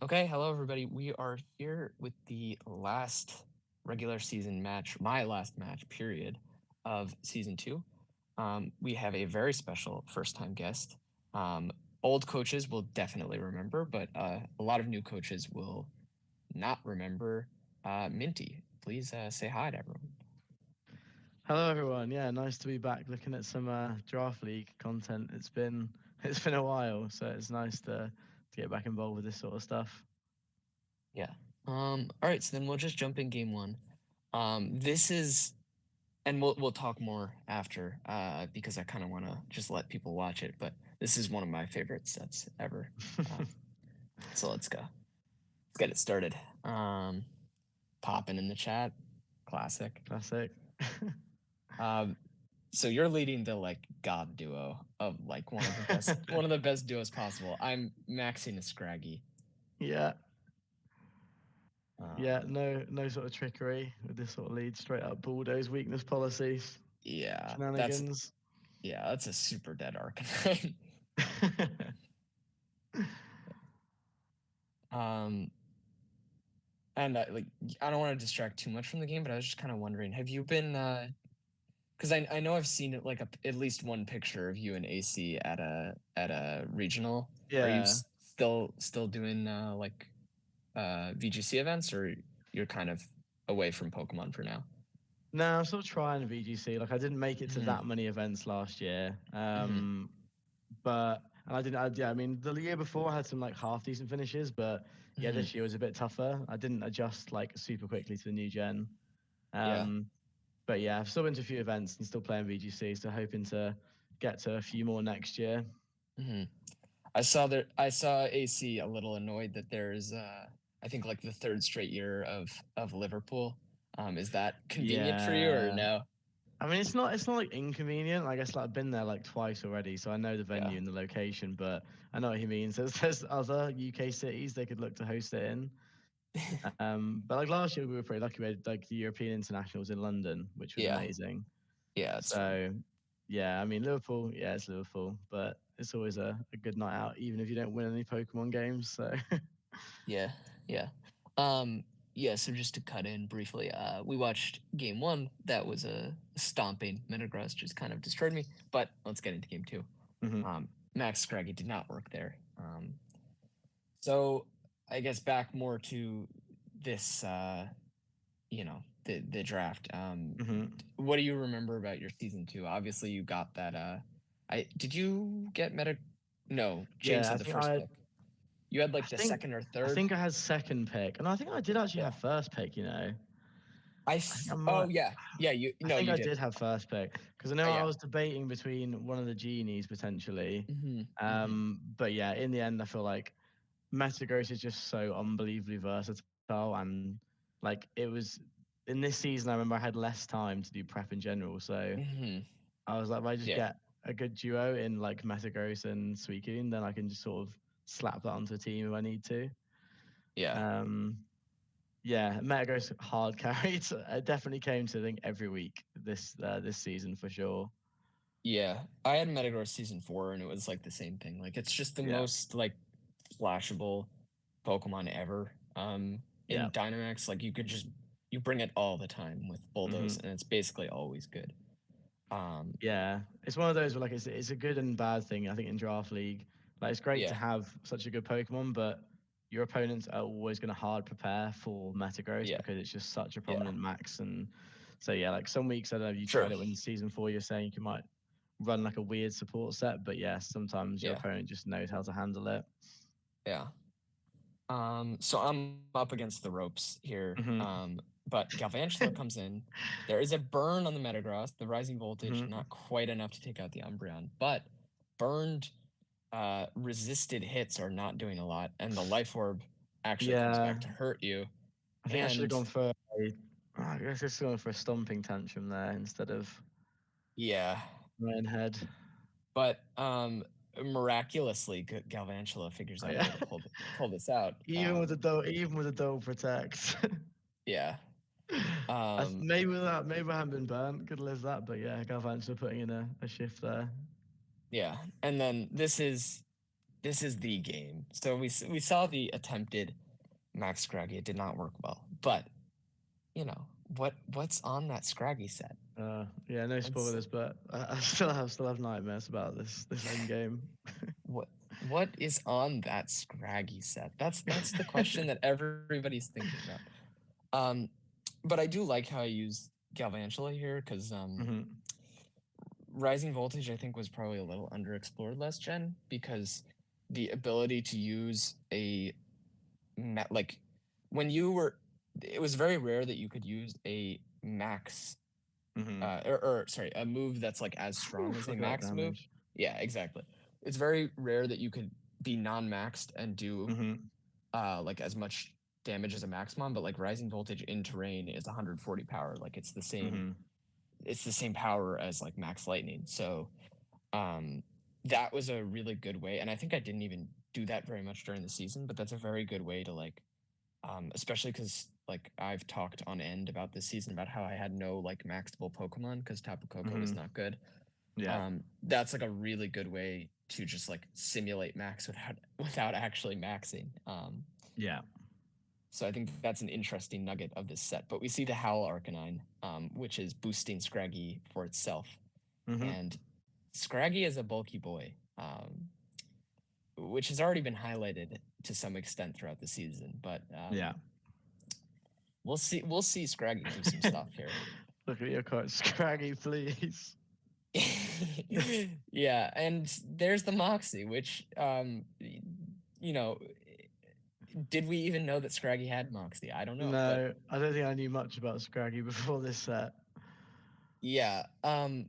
Okay, hello everybody. We are here with the last regular season match, my last match, period, of season two. We have a very special first time guest. Um, Old coaches will definitely remember, but a lot of new coaches will not remember. Minty, please say hi to everyone. Hello everyone. Yeah, nice to be back looking at some draft league content. It's been a while, so it's nice to get back involved with this sort of stuff. Yeah. All right, so then we'll just jump in game one. This is and we'll talk more after because I kind of want to just let people watch it. But this is one of my favorite sets ever. Um, so let's go. Let's get it started. Popping in the chat, classic. Classic. Um, so you're leading the like god duo of like one of the best duos possible. I'm maxing a Scraggy. Yeah, yeah. Um, No sort of trickery with this sort of lead. Straight up bulldoze weakness policies, yeah, shenanigans. that's a super dead Arcanine. um, And like, I don't want to distract too much from the game, but I was just kind of wondering, have you been? Because I know I've seen it like at least one picture of you and AC at a regional. Are you Yeah. still doing VGC events, or you're kind of away from Pokemon for now? No, I'm still trying VGC. Like I didn't make it to Hmm. that many events last year. Hmm. But and I didn't. Yeah, I mean, the year before I had some like half decent finishes, but yeah, Hmm. this year was a bit tougher. I didn't adjust like super quickly to the new gen. Yeah. Um, but yeah, I've still been to a few events and still playing VGC, so hoping to get to a few more next year. Hmm. I saw AC a little annoyed that there's I think like the third straight year of Liverpool. Is that convenient for you or Yeah. no? I mean, it's not like inconvenient. I guess like I've been there like twice already, so I know the Yeah. venue and the location. But I know what he means. There's other UK cities they could look to host it in. But like last year, we were pretty lucky. We had like the European internationals in London, which was Yeah. amazing. Yeah, it's fun. So yeah, I mean Liverpool, yeah, it's Liverpool, but it's always a good night out, even if you don't win any Pokemon games. So Yeah. Yeah. Um yeah, so just to cut in briefly, we watched game one. That was a stomping. Metagross just kind of destroyed me. But let's get into game two. mhm. Max Scraggy did not work there. So I guess back more to this the draft. Mhm. What do you remember about your season two? Obviously you got that I did you get meta no, James Yeah, had the first pick. You had I like the think second or I third? think I had second pick, and I think I did actually Yeah. have first pick. I think I Oh might. yeah. Yeah, you I no, think you I did. did have first pick because I know I Yeah. was debating between one of the genies potentially. Mhm. Mhm. But yeah, in the end, I feel like Metagross is just so unbelievably versatile, and like it was in this season. I remember I had less time to do prep in general, so Mhm. I was like, if I just Yeah. get a good duo in like Metagross and Suicune, then I can just sort of slap that onto a team if I need to. Yeah. Um, yeah, Metagross hard carried. It definitely came to I think every week this season for sure. Yeah. I had Metagross season 4 and it was like the same thing. Like it's just the Yeah, most like flashable Pokemon ever. yeah. In Dynamax, like you bring it all the time with Bulldoze hmm and it's basically always good. Um Yeah, it's one of those where like it's a good and bad thing. I think in draft league, like it's great to yeah. have such a good Pokemon, but your opponents are always going to hard prepare for Metagross Yeah. because it's just such a Yeah. prominent max. And so yeah, like some weeks I don't know if you True. tried it in season four. You're saying you might run like a weird support set, but yeah, sometimes your Yeah. opponent just knows how to handle it. Yeah. So I'm up against the ropes here. hmm But Galvantula comes in. There is a burn on the Metagross, the rising voltage, hmm not quite enough to take out the Umbreon, but burned resisted hits are not doing a lot, and the life orb actually comes Yeah, back to hurt you. I think I should have And gone for I guess I should have gone for a stomping tantrum there instead of yeah, Iron Head. but miraculously, Galvantula figures Oh, out a yeah. way to pull this out. Even with the double protect. Yeah. Um, Maybe I haven't been burnt. Could live that, but yeah, Galvant's putting in a shift there. yeah, and then this is this is the game. So we saw the attempted Max Scraggy. It did not work well, but what's on that Scraggy set? Yeah, no What's spoilers, but I still have nightmares about this end game. what what is on that Scraggy set? That's the question that everybody's thinking about. Um, but I do like how I use Galvantula here because Hmm. Rising Voltage I think was probably a little underexplored last gen because the ability to use like when you were it was very rare that you could use a max Hmm. or sorry, a move that's like as strong as a Look at that max move. damage. Yeah, exactly. It's very rare that you could be non-maxed and do Hmm. like as much damage as a maximum, but like Rising Voltage in terrain is 140 power. Like Hmm. it's the same power as like Max Lightning. So um that was a really good way. And I think I didn't even do that very much during the season, but that's a very good way to like especially because like I've talked on end about this season about how I had no like maxable Pokemon because Tapu Koko was Hmm. not good. Yeah. That's like a really good way to just like simulate max without actually maxing. Yeah. So I think that's an interesting nugget of this set. But we see the Howl Arcanine, which is boosting Scraggy for itself, Hmm. and Scraggy is a bulky boy, which has already been highlighted to some extent throughout the season. But Yeah. we'll see Scraggy do some stuff here. Look at your card, Scraggy, please. Yeah, and there's the Moxie, which you know, did we even know that Scraggy had Moxie? I don't know, but No, I don't think I knew much about Scraggy before this set. yeah. Eh,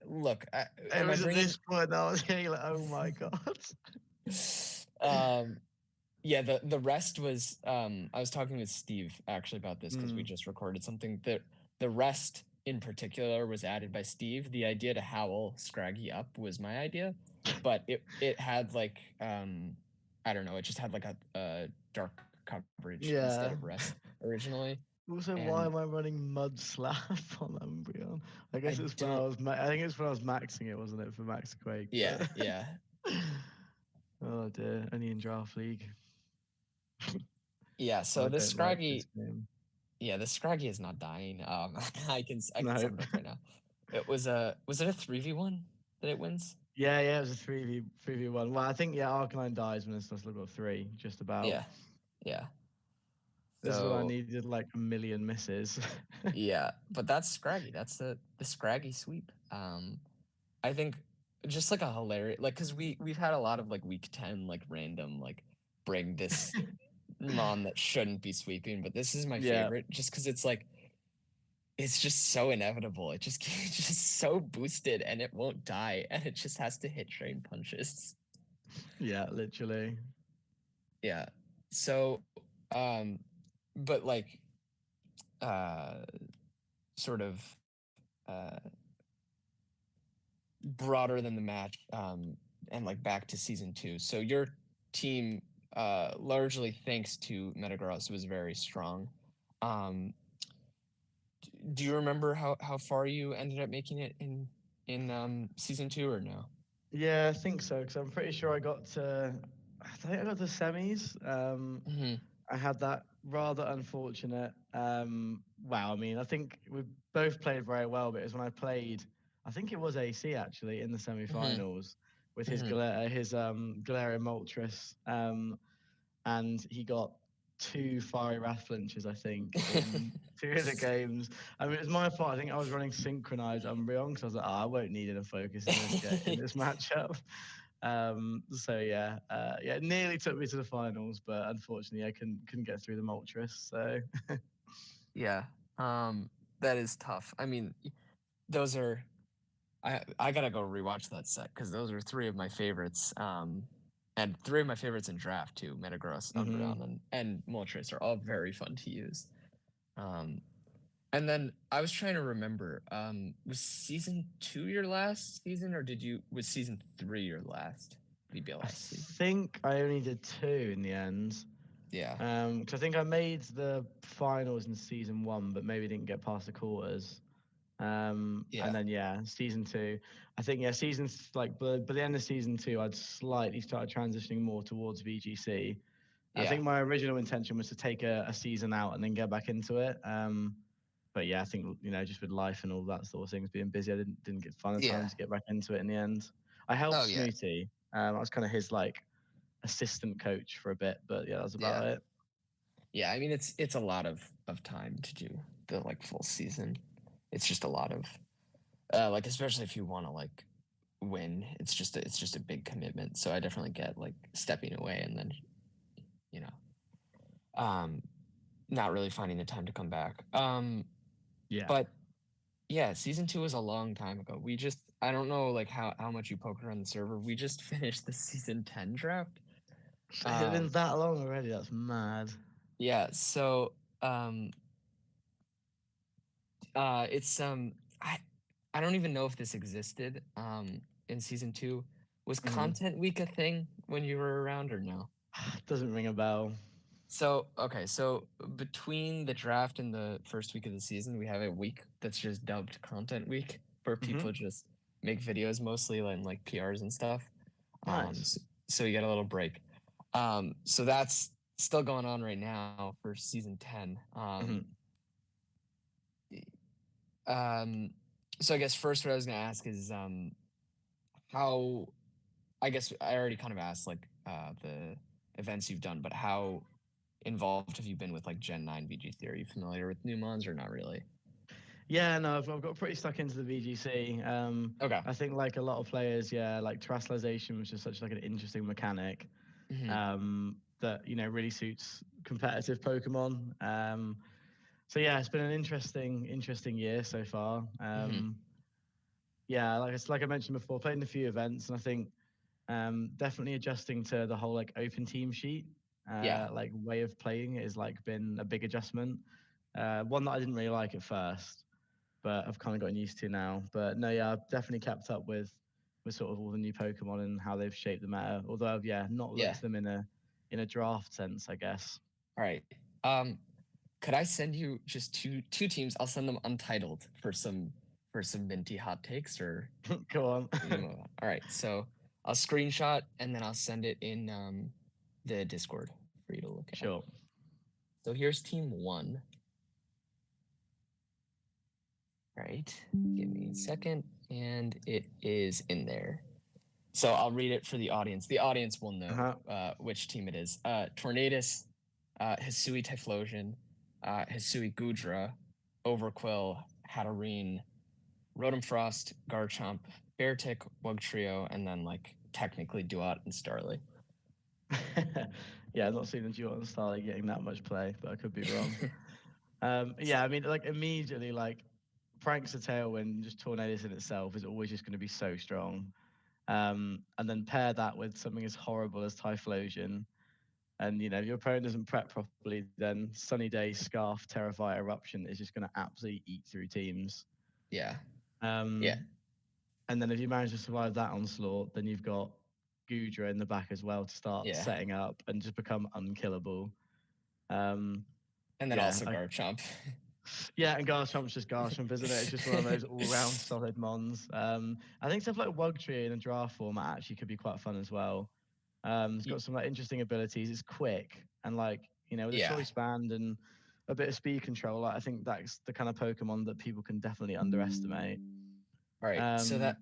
Look, It am I was at bringing? this point that I was getting like, oh my god. um, yeah, the rest was. I was talking with Steve actually about this because we Mm. just recorded something. The rest in particular was added by Steve. The idea to howl Scraggy up was my idea, but it had like I don't know. It just had like a dark coverage instead of Yeah. rest originally, Also, and why am I running Mud Slap on Umbreon? I I guess it's when don't. I think it's when I was maxing it, wasn't it, for Max Quake? Yeah, But yeah. oh dear, only in Draft League. Yeah, so I this don't like Scraggy, this game. yeah, this Scraggy is not dying. I can No. sum it up right now. Was it a 3v1 that it wins? Yeah, it was a 3v1. Well, I think yeah, Arcanine dies when it's still got three, just about. Yeah, yeah. This is when I So needed like a million misses. yeah, but that's Scraggy. That's the Scraggy sweep. I think just like a hilarious like because we've had a lot of like week 10 like random like bring this mon that shouldn't be sweeping, but this is my Yeah, favorite just because it's just so inevitable. It just it's just so boosted and it won't die and it just has to hit train punches. yeah, literally. Yeah. So but like uh sort of uh broader than the match and like back to season 2. So your team largely thanks to Metagross was very strong. Um do you remember how far you ended up making it in season 2 or no? Yeah, I think so because I'm pretty sure I think I got to semis. Mhm. I had that rather unfortunate. Wow, I mean, I think we both played very well, but it was when I played. I think it was AC actually in the Mhm. semi-finals with his Mhm. Galarian Moltres. And he got two fiery wrath flinches, I think, in two of the games. I mean, it was my fault. I think I was running synchronized Umbreon because I was like, I won't need enough focus in in this matchup. So yeah, yeah, it nearly took me to the finals, but unfortunately, I couldn't get through the Moltres. So Yeah. Um, that is tough. I mean, those are I gotta go rewatch that set because those are three of my favorites. And three of my favorites in draft too. Metagross, hmm. Umbreon, and Moltres are all very fun to use. Um, and then I was trying to remember. Was season 2 your last season, or was season 3 your last I VBL-S season? think I only did two in the end. Yeah. 'Cause I think I made the finals in season one, but maybe didn't get past the quarters. And Yeah. then season two. I think like by the end of season two, I'd slightly started transitioning more towards VGC. I Yeah. think my original intention was to take a season out and then get back into it. But yeah, I think just with life and all that sort of things being busy, I didn't get find the time Yeah. to get back into it in the end. I helped Oh yeah. Snooty. I was kind of his like assistant coach for a bit, but yeah, that's Yeah. about it. Yeah. I mean, it's a lot of time to do the like full season. It's just a lot of like, especially if you want to like win. It's just a big commitment. So I definitely get like stepping away and then you know not really finding the time to come back. Yeah. But yeah, season two was a long time ago. I don't know like how much you poked around the server. We just finished the season 10 draft. It had been Um, that long already. That's mad. yeah, so um, it's I I don't even know if this existed in season two. Was Hmm. content week a thing when you were around or no? Doesn't ring a bell. So okay, so between the draft and the first week of the season, we have a week that's just dubbed content week, where Hmm. people just make videos mostly and like PRs and stuff. Nice. So you get a little break. So that's still going on right now for season 10. Hmm. Um, so I guess first what I was gonna ask is how I guess I already kind of asked like the events you've done, but how involved have you been with like Gen 9 VG3? Are you familiar with Newmons or not really? Yeah, no, I've got pretty stuck into the VGC. Okay. I think like a lot of players, yeah, like terrestrialization was just such like an interesting mechanic Hmm. that really suits competitive Pokemon. So yeah, it's been an interesting year so far. Hmm. Yeah, like I mentioned before, played in a few events, and I think definitely adjusting to the whole like open team sheet, Yeah. like way of playing it has like been a big adjustment. One that I didn't really like at first, but I've kind of gotten used to now. But no, yeah, I've definitely kept up with sort of all the new Pokemon and how they've shaped the meta. Although I've not looked Yeah. at them in a draft sense, I guess. All right. Could I send you just two teams? I'll send them untitled for some minty hot takes or Go on. all right. So I'll screenshot and then I'll send it in the Discord for you to look at. Sure. So here's team one. Right. Give me a second. And it is in there. So I'll read it for the audience. The audience will know Uh-huh. which team it is. Tornadus, Hisui Typhlosion, Hisui Gudra, Overquill, Hatterene, Rotom Frost, Garchomp, Beartick, Wugtrio, and then like technically Duat and Starly. Yeah, I've not seen the duo and Starly getting that much play, but I could be wrong. Yeah, I mean, like immediately, like Frank's a tailwind, just Tornadus in itself is always just going to be so strong. And then pair that with something as horrible as Typhlosion, and if your opponent doesn't prep properly, then Sunny Day, Scarf, Terravite, Eruption is just going to absolutely eat through teams. Yeah. Yeah. Um, and then if you manage to survive that onslaught, then you've got Gudra in the back as well to start Yeah. setting up and just become unkillable. Um, And then yeah, also Garchomp. yeah, and Garchomp's just Garchomp, isn't it? It's just one of those all-round solid mons. I think stuff like Wugtrio in a draft format actually could be quite fun as well. It's got some like interesting abilities. It's quick and with a Yeah. choice band and a bit of speed control. Like, I think that's the kind of Pokemon that people can definitely underestimate. All right. Um,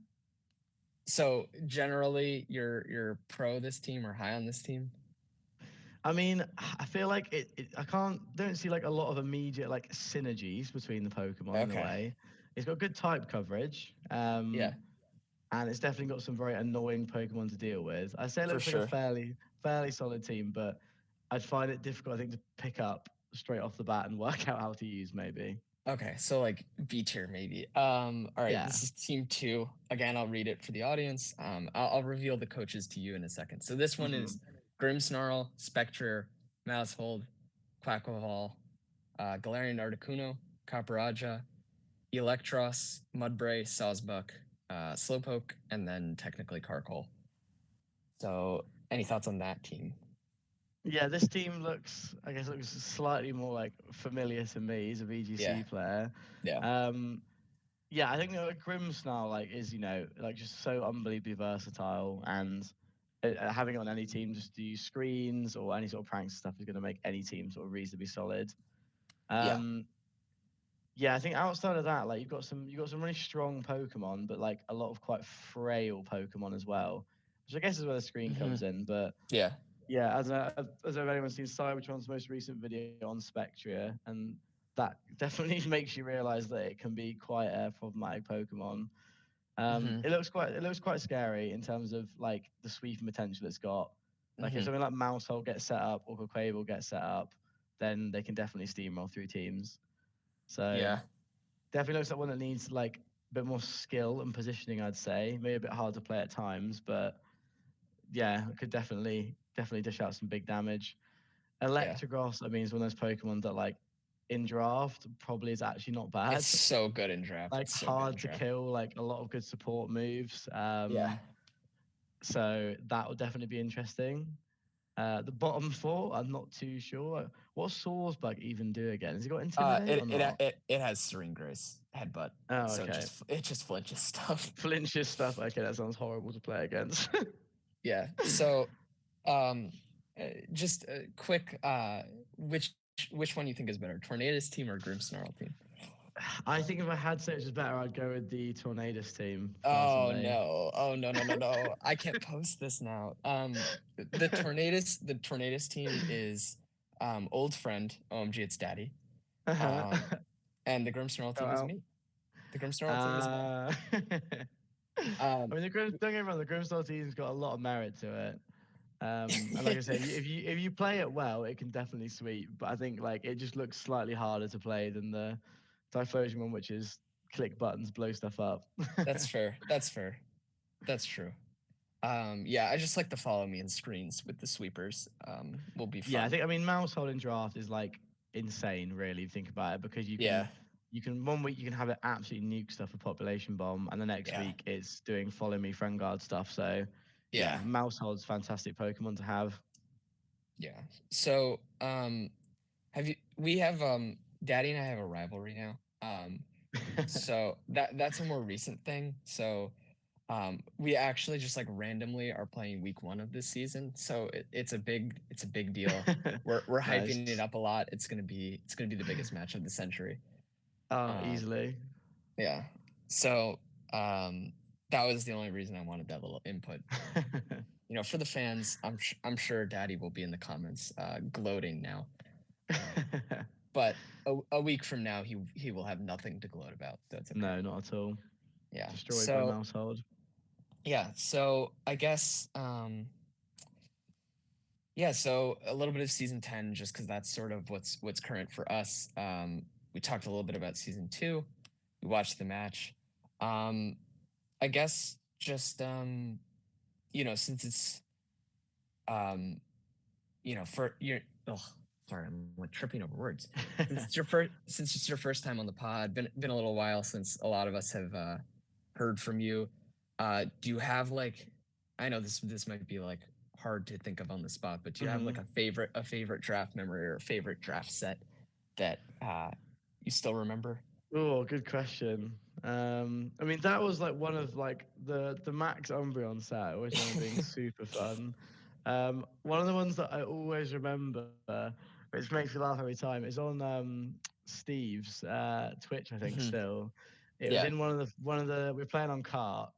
So generally you're pro this team or high on this team? I mean, I feel like I don't see like a lot of immediate like synergies between the Pokemon in a Okay. way. It's got good type coverage. Yeah, And it's definitely got some very annoying Pokemon to deal with. I say it for looks like a sure. fairly solid team, but I'd find it difficult, I think, to pick up straight off the bat and work out how to use maybe. Okay, so like B tier maybe. All right, Yeah. this is team two. Again, I'll read it for the audience. I'll reveal the coaches to you in a second. So this one Hmm. is Grimmsnarl, Spectre, Mousehold, Quaquaval, Galarian Articuno, Caparaja, Electros, Mudbray, Sawsbuck, Slowpoke, and then technically Carkol. So any thoughts on that team? Yeah, this team looks slightly more like familiar to me. He's a Yeah, VGC player. yeah, Um, Yeah, I think Grimsnarl like is like just so unbelievably versatile, and having it on any team just to use screens or any sort of pranks stuff is going to make any team sort of reasonably solid. Yeah. Um, yeah, I think outside of that, like you've got some really strong Pokemon, but like a lot of quite frail Pokemon as well, which I guess is where the screen Hmm. comes in. But Yeah. yeah, as anyone's seen Cybertron's most recent video on Spectria, and that definitely makes you realize that it can be quite a problematic Pokemon. Hmm. It looks quite scary in terms of like the sweeping potential it's got. Like if Hmm. something like Mousehole gets set up or Quaquaval gets set up, then they can definitely steamroll through teams. So Yeah. definitely looks like one that needs like a bit more skill and positioning, I'd say. Maybe a bit hard to play at times, but yeah, it could definitely dish out some big damage. Yeah. Electrogross, I mean, is one of those Pokemon that like in draft probably is actually not It's bad. so good in draft. Like It's so good in hard to draft. kill, like a lot of good support moves. Yeah. So that would definitely be interesting. The bottom four, I'm not too sure. What's Sawsbug even do again? Has he got Intimidate or not? It has Serene Grace headbutt, Oh, so okay. it just flinches stuff. Flinches stuff. Okay, that sounds horrible to play against. Yeah. So, um, just quick, which which one you think is better, Tornadus team or Grimmsnarl team? I think if I had to, it's better. I'd go with the Tornadus team Oh personally. no! Oh no! No! No! No! I can't post this now. The Tornadus team is old friend. OMG, it's Daddy. Um, and the Grimmsnarl Shout team is out. me. The Grimmsnarl team is me. I Um, mean, don't get me wrong. The Grimstone team's got a lot of merit to it. And like I said, if you play it well, it can definitely sweep. But I think like it just looks slightly harder to play than the Typhlosion one, which is click buttons, blow stuff up. that's fair. That's fair. That's true. Yeah, I just like to follow me in screens with the sweepers. Will be Yeah, I fun. think Mouse holding draft is like insane, really, if you think about it, because you Yeah, can you can one week you can have it absolutely nuke stuff for population bomb, and the next yeah, week it's doing follow me friend guard stuff. So yeah, yeah, Mouse hold's fantastic Pokemon to have. yeah. So, have you? We have Daddy and I have a rivalry now. So that's a more recent thing. So, we actually just like randomly are playing week one of this season. So it's a big deal. We're hyping it Nice. up a lot. It's gonna be the biggest match of the century. Oh, Um, easily. yeah. So that was the only reason I wanted that little input. For the fans, I'm sure Daddy will be in the comments gloating now. But a week from now, he will have nothing to gloat about. So it's okay. No, not at all. Yeah. Destroyed by Mousehold. So I guess yeah. So a little bit of season 10, just because that's sort of what's current for us. We talked a little bit about season 2. We watched the match. Um, I guess just since it's um for your oh sorry, I'm like tripping over words. Since it's your first time on the pod, been a little while since a lot of us have heard from you. Do you have like, I know this might be like hard to think of on the spot, but do you have like Hmm. a favorite draft memory or a favorite draft set that you still remember? Oh, good question. I mean, that was like one of like the Max Umbreon set. I always remember being super fun. One of the ones that I always remember, which makes me laugh every time, is on Steve's Twitch. I think Mhm. still, it was Yeah. in one of the we were playing on cart,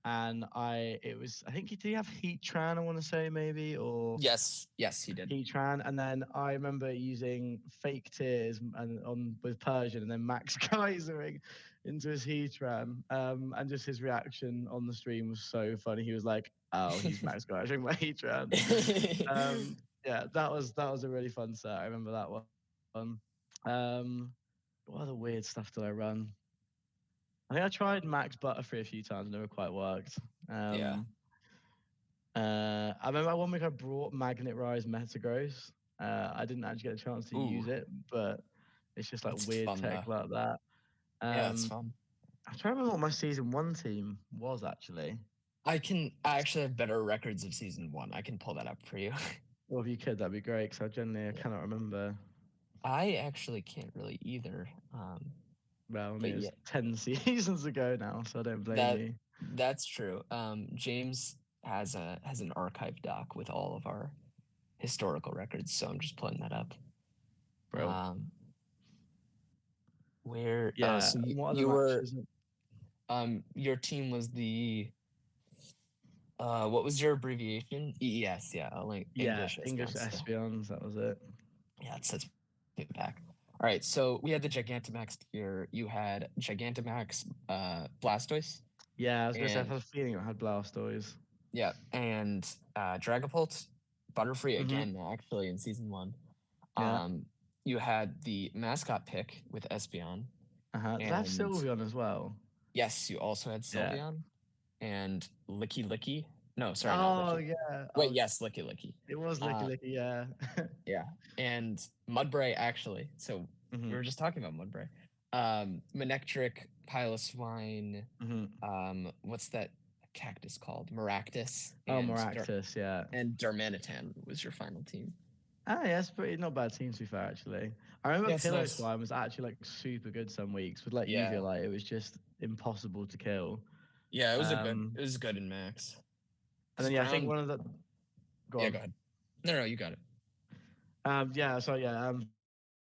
and I think did he have Heatran? I want to say maybe or Yes, he did. Heatran, and then I remember using fake tears and on with Persian, and then Max Geysering into his Heatran, and just his reaction on the stream was so funny. He was like, "Oh, he's Max Geysering my Heatran." Um, yeah, that was a really fun set. I remember that one. What other weird stuff did I run? I think I tried Max Butterfree a few times, never quite worked. Yeah. Um, I remember one week I brought Magnet Rise Metagross. I didn't actually get a chance to Ooh, use it, but it's just like that's weird fun though. tech like that. Yeah, it's Um, fun. I'm trying to remember what my season one team was actually. I actually have better records of season 1. I can pull that up for you. Well, if you could, that'd be great. Because I Yeah. cannot remember. I actually can't really either. Well, I But mean, it yeah, was 10 seasons ago now, so I don't blame that you, that's true. James has an archive doc with all of our historical records, so I'm just pulling that up. bro. Um, where Yeah. so And what other you were matches? your team was the what was your abbreviation? EES, yeah, like Yeah, English English Esperance. Yeah, Espions, that was it. yeah, it sets me back. All right, so we had the Gigantamax here. You had Gigantamax Blastoise, Yeah, I was gonna say I and had a feeling it had Blastoise. yeah, and Dragapult, Butterfree Mm-hmm. again, actually in season one. Yeah. Um, you had the mascot pick with Espeon, Uh-huh. Did I have and Sylveon as well? yes, you also had Yeah. Sylveon and Licky Licky. No, sorry, not Oh Licky. yeah. Wait, yes, Licky Licky. It was Licky Uh, Licky, yeah. yeah, and Mudbray actually. So we Mm-hmm. were just talking about Mudbray. Manectric, Piloswine. Mm-hmm. What's that cactus called? Maractus Oh, Maractus, yeah. And Darmanitan was your final team. Ah, yeah, it's pretty not bad team to be fair, actually. I remember Yeah, it's nice. Pillow was actually like super good some weeks. With like Yeah, Eviolite, it was just impossible to kill. yeah, Um, it was good in Max. and Because then yeah, I think ground. one of the go Yeah, on. go ahead. No, you got it. Yeah, so yeah,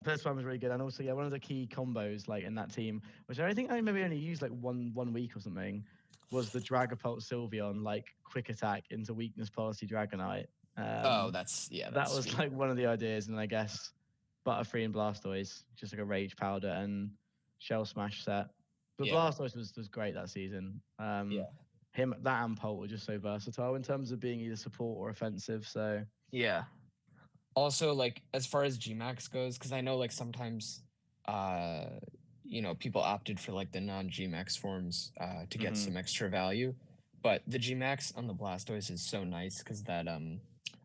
first one was really good, and also yeah, one of the key combos like in that team, which I think I maybe only used like one week or something, was the Dragapult Sylveon like quick attack into weakness policy Dragonite. Oh, Um, that's that was sweet. like one of the ideas, and I guess Butterfree and Blastoise, just like a Rage Powder and Shell Smash set. But Yeah, Blastoise was great that season. yeah, Him that and Pult were just so versatile in terms of being either support or offensive. So yeah. Also, like as far as Gmax goes, because I know like sometimes, uh, people opted for like the non Gmax forms to get mhm. some extra value, but the Gmax on the Blastoise is so nice because that I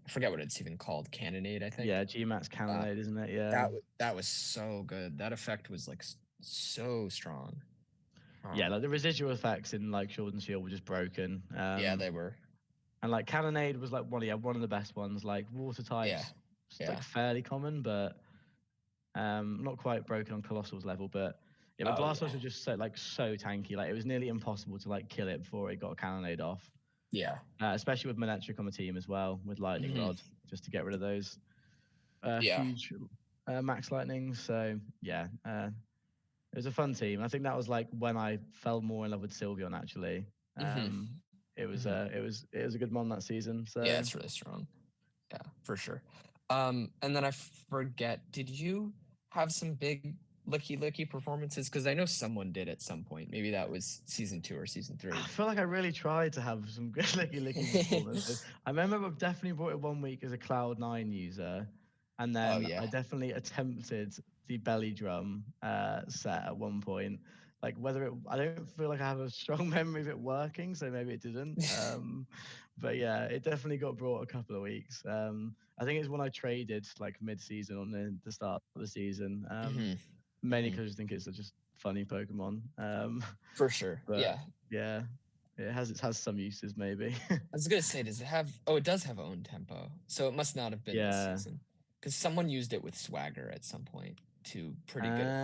forget what it's even called, Cannonade, I think. Yeah, Gmax Uh, Cannonade, isn't it? Yeah. that was so good. That effect was like so strong. Yeah, Um, like the residual effects in like Sword and Shield were just broken. yeah, they were. And like Cannonade was like one of the best ones. Like water Yeah, types, like yeah. fairly common, but not quite broken on Colossal's level. But yeah, but Oh yeah, Blastoise was just so tanky. Like it was nearly impossible to like kill it before it got a Cannonade off. yeah. Especially with Manectric on the team as well, with Lightning Hmm. Rod, just to get rid of those Yeah. huge Max Lightnings. So yeah, it was a fun team. I think that was like when I fell more in love with Sylveon. Actually, Hmm. Hmm. it was a good mon that season. Yeah, So it's really strong. Yeah, for sure. And then I forget, did you have some big licky performances? Because I know someone did at some point. Maybe that was season two or season I three. feel like I really tried to have some good licky performances. I remember I definitely brought it one week as a Cloud9 user, and Oh then yeah. I definitely attempted the belly drum set at one point. Like whether it, I don't feel like I have a strong memory of it working, so maybe it didn't. But yeah, it definitely got brought a couple of weeks. I think it's when I traded like mid-season on the start of the season, Hmm. mainly Hmm. because I just think it's such a funny Pokemon. For sure. But Yeah. yeah, it has some uses maybe. I was gonna say, does it have? Oh, it does have own tempo, so it must not have been this Yeah. season, because someone used it with Swagger at some point to pretty good effect.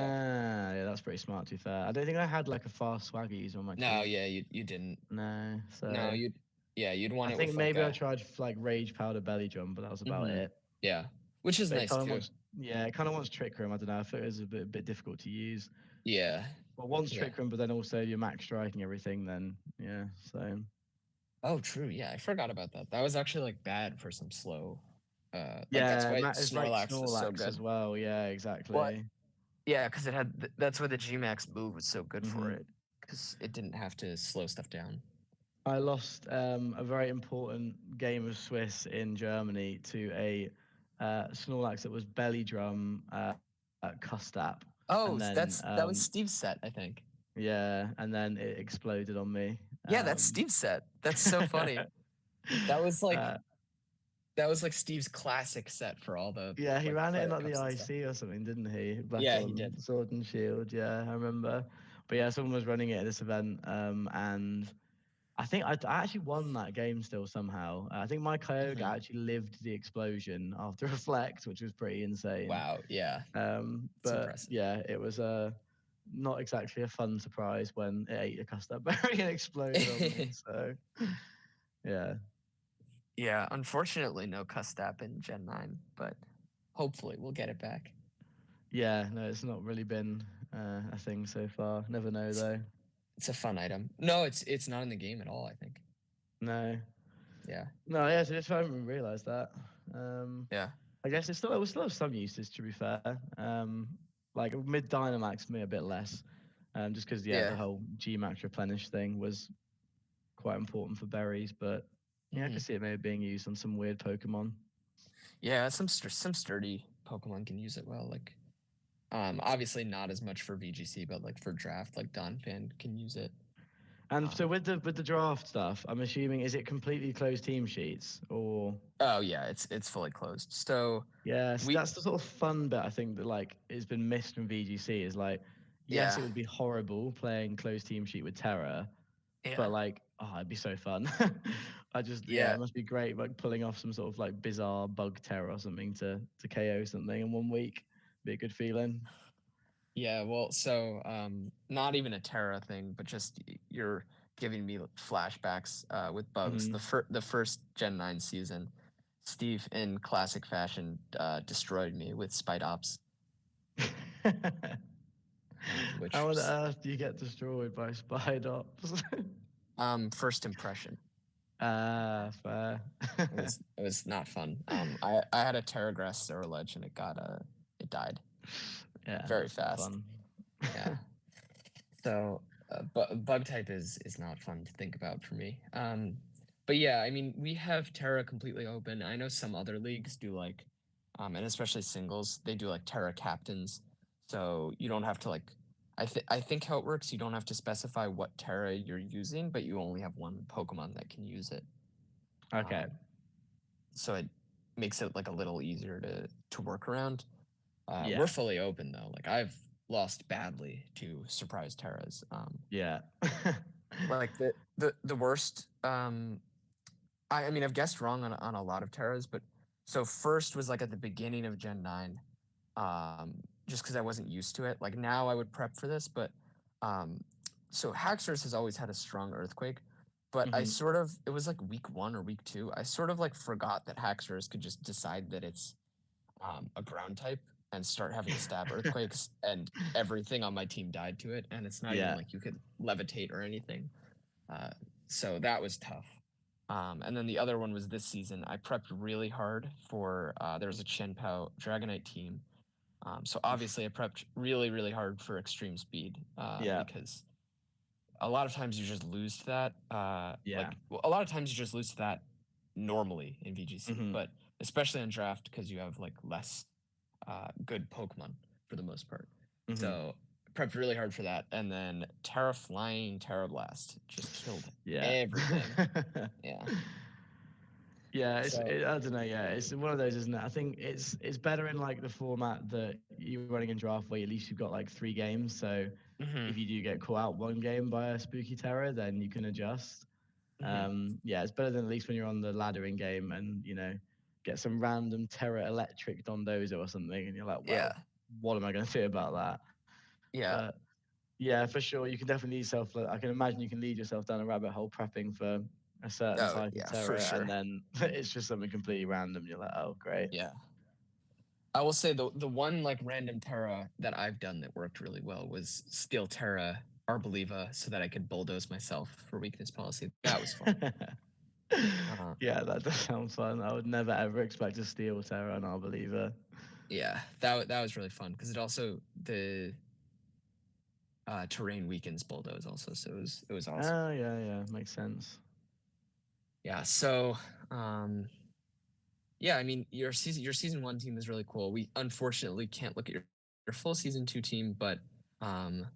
Yeah, that's pretty smart to be fair. I don't think I had like a fast swagger user on my No, team. yeah, you didn't. No, No, so you'd I want it think with like maybe I a. tried like Rage Powder Belly Drum, but that was about Hmm. it. Yeah, which is But it nice kind of too. wants, yeah, it kind of wants Trick Room. I don't know. I thought it was a bit difficult to use. Yeah, Well, once yeah. Trick Room, but then also your max striking everything. Then yeah, so Oh, true. Yeah, I forgot about that. That was actually like bad for some slow. Like that's yeah, why Matt is like Snorlax was so Snorlax good. as well. Yeah, What? exactly. Yeah, because it had. That's why the Gmax move was so good for Hmm. it, because it didn't have to slow stuff down. I lost a very important game of Swiss in Germany to a Snorlax that was belly drum Custap, and Oh, then that was Steve's set, I think. yeah, and then it exploded on me. Yeah, that's Steve's set. That's so funny. That was like uh, that was like Steve's classic set for all the yeah, he like ran it in player like the cups and stuff. IC or something, didn't he? Back Yeah, he on did. Sword and Shield. Yeah, I remember. But yeah, someone was running it at this event, and I actually won that game still somehow. I think my Kyogre Hmm. actually lived the explosion after Reflect, which was pretty insane. Wow. Yeah, it's But impressive. yeah, it was. not exactly a fun surprise when it ate a custard berry and exploded on me. So yeah, Yeah, unfortunately, no Custap in Gen 9, but hopefully we'll get it back. yeah, no, it's not really been a thing so far. Never know It's, though. it's a fun item. No, it's not in the game at all, I think. No, Yeah. no, yeah. So just I haven't realised that. Um, Yeah. I guess it will still have some uses to be fair. Like mid Dynamax me a bit less, just because yeah, Yeah. the whole Gmax replenish thing was quite important for berries. But yeah, I Hmm. can see it maybe being used on some weird Pokemon. Yeah, some sturdy Pokemon can use it well. Like, obviously not as much for VGC, but like for draft, like Donphan can use it. And so Um, with the draft stuff, I'm assuming is it completely closed team sheets or oh yeah, it's fully closed. So yeah, so we that's the sort of fun bit I think that like has been missed from VGC is like yes, yeah it would be horrible playing closed team sheet with Terra, yeah but like oh, it'd be so fun. I just yeah, yeah it must be great like pulling off some sort of like bizarre bug Terra or something to KO something in 1 week. Be a good feeling. yeah. Well, so not even a Terra thing, but just you're giving me flashbacks with bugs. Hmm. The first Gen 9 season, Steve in classic fashion destroyed me with Spite Ops, which How on earth do you get destroyed by Spidops? first impression. Ah, fair. It was not fun. I had a Terragrass Ceruledge and it died Yeah, very that's not fast. fun. Yeah. So, bug type is not fun to think about for me. But yeah, I mean, we have Terra completely open. I know some other leagues do like, and especially singles, they do like Terra captains. So you don't have to like, I think how it works, you don't have to specify what Terra you're using, but you only have one Pokemon that can use it. Okay. Um, so it makes it like a little easier to work around. We're Yeah. fully open though. Like I've lost badly to surprise Terras. Yeah. Like the worst. I mean I've guessed wrong on a lot of Terras, but so first was like at the beginning of Gen 9, just because I wasn't used to it. Like now I would prep for this, but um, so Haxorus has always had a strong Earthquake, but I Hmm. sort of it was like week 1 or week 2. I sort of like forgot that Haxorus could just decide that it's a ground type and start having stab earthquakes, and everything on my team died to it. And it's not even Yeah. like you could levitate or anything. Uh, so that was tough. And then the other one was this season. I prepped really hard for there was a Chenpao Dragonite team. So Oof. obviously I prepped really hard for extreme speed Yeah. because a lot of times you just lose to that. Yeah. A lot of times you just lose to that normally in VGC, Hmm. but especially on draft because you have like less good Pokemon for the most part. Hmm. So prepped really hard for that, and then Terra Flying Terra Blast just killed Yeah. everything. Yeah. Yeah, So I don't know. Yeah, it's one of those, isn't it? I think it's better in like the format that you're running in draft, where at least you've got like 3 games. So hmm if you do get caught out 1 game by a spooky terror, then you can adjust. hmm Yeah, it's better than at least when you're on the ladder in game and get some random terror electric Dondozo or something, and you're like, yeah, well, what am I going to do about that? yeah, But yeah, for sure, you can definitely lead yourself. I can imagine you can lead yourself down a rabbit hole prepping for a certain oh type of yeah, for terror, and sure. then it's just something completely random. You're like, oh, great. Yeah. I will say the one like random Terra that I've done that worked really well was Steel Terra Arboliva so that I could bulldoze myself for weakness policy. That was fun. Uh, Yeah, that does sound fun. I would never ever expect a steel terror on our believer. yeah, that was really fun because it also the terrain weakens bulldoze also, so it was awesome. Oh yeah, yeah, makes sense. Yeah, so yeah, I mean your season 1 team is really cool. We unfortunately can't look at your full season 2 team, but um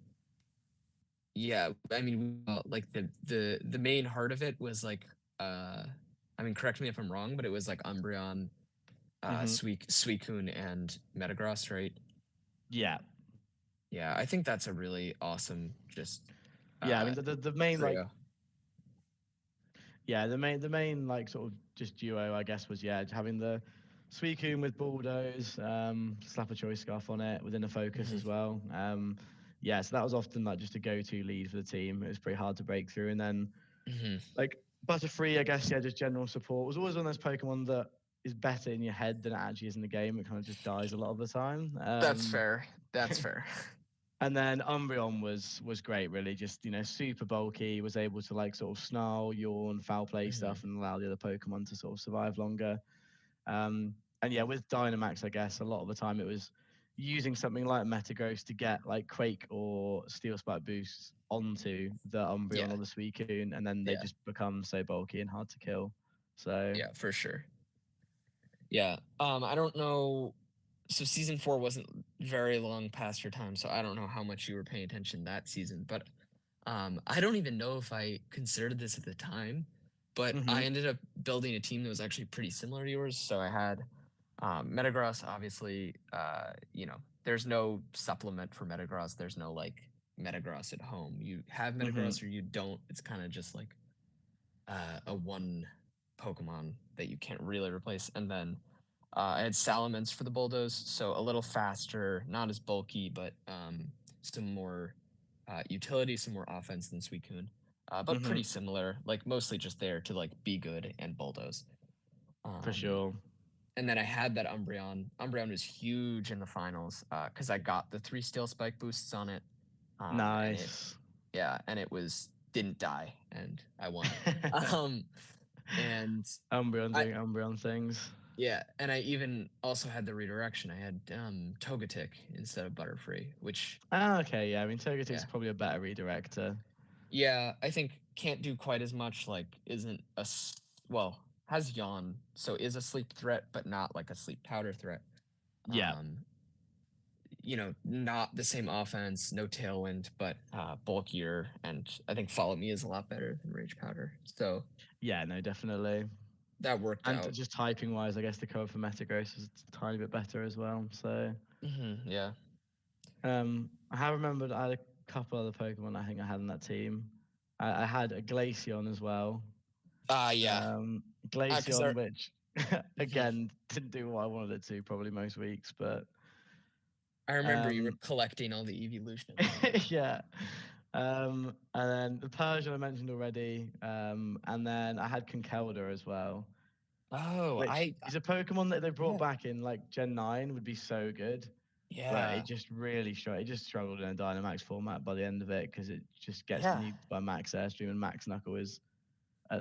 yeah, I mean like the main heart of it was like uh I mean correct me if I'm wrong, but it was like Umbreon, Hmm. Suicune and Metagross, right? Yeah, Yeah, I think that's a really awesome just yeah. I uh mean, the main like trio. yeah the main like sort of just duo I guess was yeah having the Suicune with bulldoze, slap a choice scarf on it within a focus Mhm. as well. yeah, so that was often like just a go-to lead for the team. It was pretty hard to break through. And then Hmm. like Butterfree, I guess, yeah, just general support was always one of those Pokemon that is better in your head than it actually is in the game. It kind of just dies a lot of the time. That's fair. That's fair. And then Umbreon was great, really. Just super bulky, was able to like sort of snarl, yawn, foul play Hmm. stuff, and allow the other Pokemon to sort of survive longer. And yeah, with Dynamax, I guess a lot of the time it was using something like Metagross to get like Quake or Steel Spike boosts onto the Umbreon Yeah. or the Suicune, and then they Yeah. just become so bulky and hard to kill. So Yeah, for sure. Yeah. I don't know. So season 4 wasn't very long past your time, so I don't know how much you were paying attention that season, but I don't even know if I considered this at the time, but I hmm ended up building a team that was actually pretty similar to yours. So I had Metagross, obviously, there's no supplement for Metagross. There's no like Metagross at home. You have hmm Metagross or you don't. It's kind of just like a one Pokemon that you can't really replace. And then I had Salamence for the Bulldoze, so a little faster, not as bulky, but some more utility, some more offense than Suicune. But hmm pretty similar, like mostly just there to like be good and bulldoze. for Um, sure. and then I had that Umbreon. Umbreon was huge in the finals because I got the 3 Steel Spike boosts on it, and it Nice. and it was didn't die, and I won. Um, and Umbreon I doing Umbreon things. Yeah, and I even also had the redirection. I had Togetic instead of Butterfree, which Ah, okay, yeah. I mean, Togetic's yeah, probably a better redirector. yeah, I think can't do quite as much. Like, isn't well, has Yawn, so is a sleep threat, but not like a sleep powder threat. Yeah, Um, not the same offense, no tailwind, but bulkier, and I think Follow Me is a lot better than Rage Powder. So yeah, no, definitely. that worked And out. just typing wise, I guess the cover for Metagross is a tiny bit better as well. So, Yeah. I have remembered I had a couple other Pokemon I think I had in that team. I had a Glaceon as well. Yeah. Because Glaceon, which again didn't do what I wanted it to probably most weeks, but I remember you were um, collecting all the evolutions on it. yeah. And then the Persian I mentioned already. And then I had Conkeldurr as well, Oh, which is a Pokemon that they brought yeah. back in like Gen 9 would be so good. But Yeah. it just really struggled. It just struggled in a Dynamax format by the end of it because it just gets Yeah. nuked by Max Airstream, and Max Knuckle is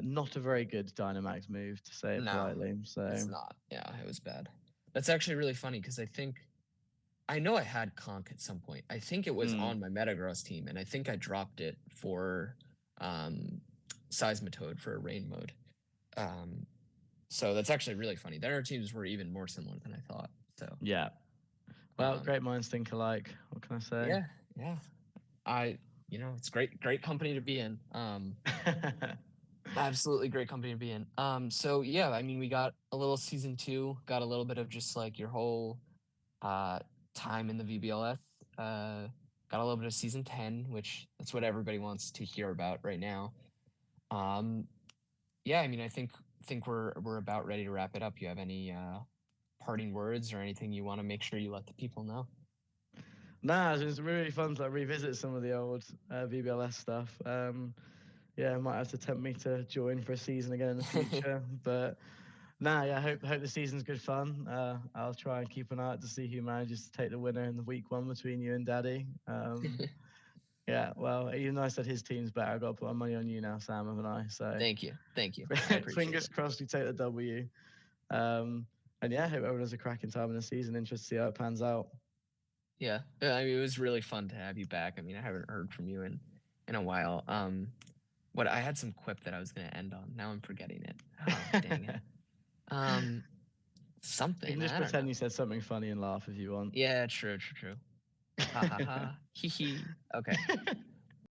not a very good Dynamax move, to say it No, politely. it's So, not. Yeah, it was bad. That's actually really funny because I know I had Conk at some point. I think it was mm, on my Metagross team, and I think I dropped it for um, Seismitoad for a rain mode. Um, so that's actually really funny. Then our teams were even more similar than I thought. So yeah. Well, um, great minds think alike. What can I say? yeah, yeah. I, it's great company to be in. Absolutely great company to be in. So yeah, I mean, we got a little season 2, got a little bit of just like your whole uh time in the VBL-S. Got a little bit of season 10, which that's what everybody wants to hear about right now. Um, yeah, I mean, I think we're about ready to wrap it up. You have any parting words or anything you want to make sure you let the people know? Nah, it's really fun to like, revisit some of the old VBLS stuff. Yeah, might have to tempt me to join for a season again in the future. But nah, yeah, I hope the season's good fun. I'll try and keep an eye out to see who manages to take the winner in the week one between you and Daddy. Yeah, well, even though I said his team's better, I've got to put my money on you now, Sam, haven't I? So Thank you. Thank you. I appreciate fingers it. crossed we take the W. And yeah, hope everyone has a cracking time in the season. Interested to see how it pans out. Yeah. I mean, it was really fun to have you back. I mean, I haven't heard from you in a while. What I had some quip that I was going to end on. Now I'm forgetting it. Oh, dang it. Um, You can something. just I don't pretend know. you said something funny and laugh if you want. Yeah, true. Ha ha ha. Hee hee. Okay.